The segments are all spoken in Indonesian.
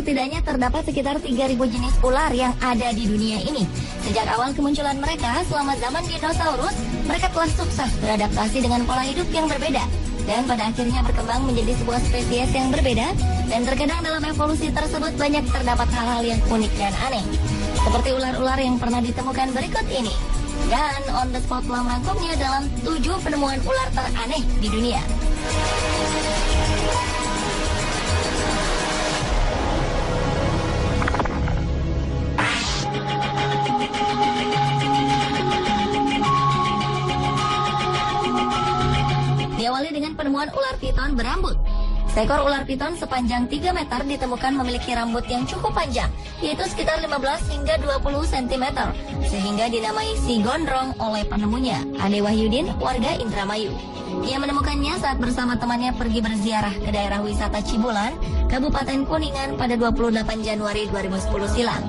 setidaknya terdapat sekitar 3.000 jenis ular yang ada di dunia ini. Sejak awal kemunculan mereka, selama zaman dinosaurus, mereka telah sukses beradaptasi dengan pola hidup yang berbeda. Dan pada akhirnya berkembang menjadi sebuah spesies yang berbeda. Dan terkadang dalam evolusi tersebut banyak terdapat hal-hal yang unik dan aneh. Seperti ular-ular yang pernah ditemukan berikut ini. Dan On The Spot telah merangkumnya dalam 7 penemuan ular teraneh di dunia. Diawali dengan penemuan ular piton berambut. Seekor ular piton sepanjang 3 meter ditemukan memiliki rambut yang cukup panjang, yaitu sekitar 15 hingga 20 cm, sehingga dinamai si gondrong oleh penemunya, Ade Wahyudin, warga Indramayu. Ia menemukannya saat bersama temannya pergi berziarah ke daerah wisata Cibulan, Kabupaten Kuningan pada 28 Januari 2010 silam.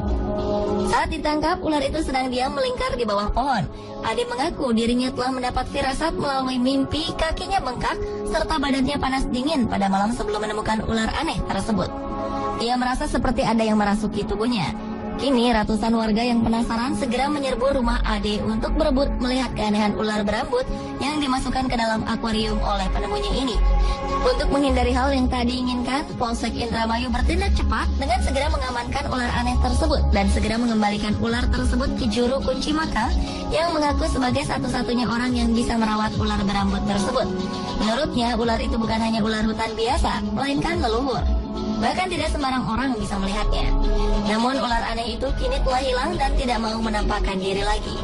Saat ditangkap, ular itu sedang diam melingkar di bawah pohon. Ade mengaku dirinya telah mendapat firasat melalui mimpi kakinya bengkak serta badannya panas dingin pada malam sebelum menemukan ular aneh tersebut. Ia merasa seperti ada yang merasuki tubuhnya. Kini ratusan warga yang penasaran segera menyerbu rumah Ade untuk berebut melihat keanehan ular berambut yang dimasukkan ke dalam akuarium oleh penemunya ini. Untuk menghindari hal yang tak diinginkan, Polsek Indramayu bertindak cepat dengan segera mengamankan ular aneh tersebut dan segera mengembalikan ular tersebut ke juru kunci makam yang mengaku sebagai satu-satunya orang yang bisa merawat ular berambut tersebut. Menurutnya, ular itu bukan hanya ular hutan biasa, melainkan leluhur. Bahkan tidak sembarang orang bisa melihatnya. Namun ular aneh itu kini telah hilang dan tidak mau menampakkan diri lagi.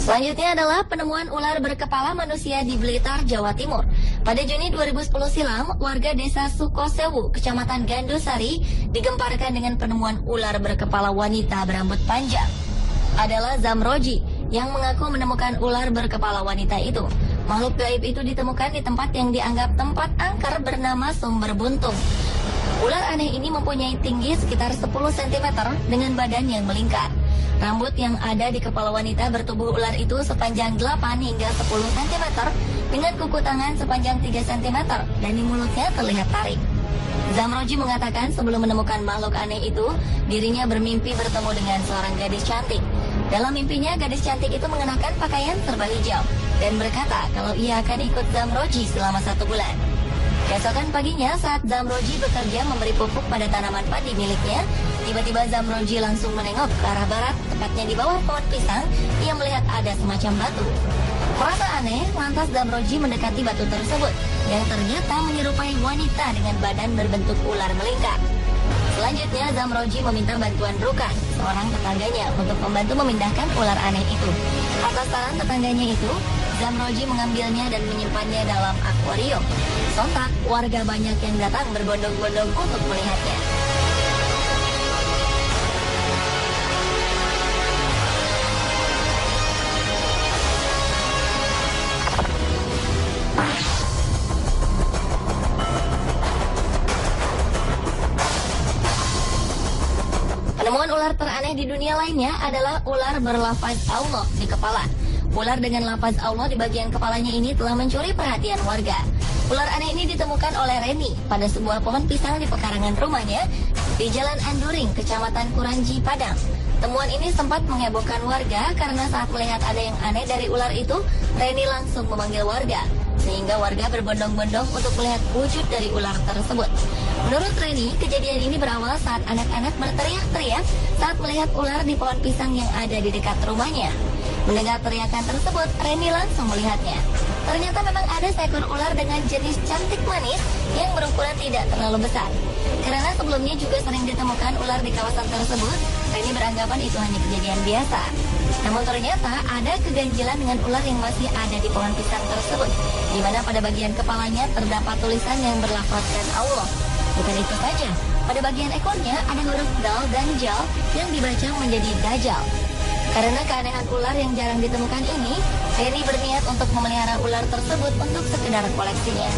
Selanjutnya adalah penemuan ular berkepala manusia di Blitar, Jawa Timur. Pada Juni 2010 silam, warga desa Sukosewu, Kecamatan Gandusari, digemparkan dengan penemuan ular berkepala wanita berambut panjang. Adalah Zamroji yang mengaku menemukan ular berkepala wanita itu. Makhluk gaib itu ditemukan di tempat yang dianggap tempat angker bernama Sumber Buntung. Ular aneh ini mempunyai tinggi sekitar 10 cm dengan badan yang melingkar. Rambut yang ada di kepala wanita bertubuh ular itu sepanjang 8 hingga 10 cm dengan kuku tangan sepanjang 3 cm dan di mulutnya terlihat taring. Zamroji mengatakan sebelum menemukan makhluk aneh itu, dirinya bermimpi bertemu dengan seorang gadis cantik. Dalam mimpinya, gadis cantik itu mengenakan pakaian serba hijau dan berkata kalau ia akan ikut Zamroji selama 1 bulan. Keesokan paginya, saat Zamroji bekerja memberi pupuk pada tanaman padi miliknya, tiba-tiba Zamroji langsung menengok ke arah barat, tepatnya di bawah pohon pisang. Ia melihat ada semacam batu. Merasa aneh, lantas Zamroji mendekati batu tersebut, yang ternyata menyerupai wanita dengan badan berbentuk ular melingkar. Selanjutnya, Zamroji meminta bantuan Rukan, seorang tetangganya, untuk membantu memindahkan ular aneh itu. Atas saran tetangganya itu, Zamroji mengambilnya dan menyimpannya dalam akuarium. Sontak, warga banyak yang datang berbondong-bondong untuk melihatnya. Penemuan ular teraneh di dunia lainnya adalah ular berlafaz Allah di kepala. Ular dengan lafaz Allah di bagian kepalanya ini telah mencuri perhatian warga. Ular aneh ini ditemukan oleh Reni pada sebuah pohon pisang di pekarangan rumahnya di Jalan Anduring, Kecamatan Kuranji, Padang. Temuan ini sempat menghebohkan warga karena saat melihat ada yang aneh dari ular itu, Reni langsung memanggil warga, sehingga warga berbondong-bondong untuk melihat wujud dari ular tersebut. Menurut Reni, kejadian ini berawal saat anak-anak berteriak-teriak saat melihat ular di pohon pisang yang ada di dekat rumahnya. Mendengar teriakan tersebut, Reni langsung melihatnya. Ternyata memang ada seekor ular dengan jenis cantik manis yang berukuran tidak terlalu besar. Karena sebelumnya juga sering ditemukan ular di kawasan tersebut, Reni beranggapan itu hanya kejadian biasa. Namun ternyata ada keganjilan dengan ular yang masih ada di pohon pisang tersebut, di mana pada bagian kepalanya terdapat tulisan yang berlafazkan Allah. Bukan itu saja, pada bagian ekornya ada huruf dal dan jal yang dibaca menjadi dajjal. Karena keanehan ular yang jarang ditemukan ini, Reni berniat untuk memelihara ular tersebut untuk sekedar koleksinya.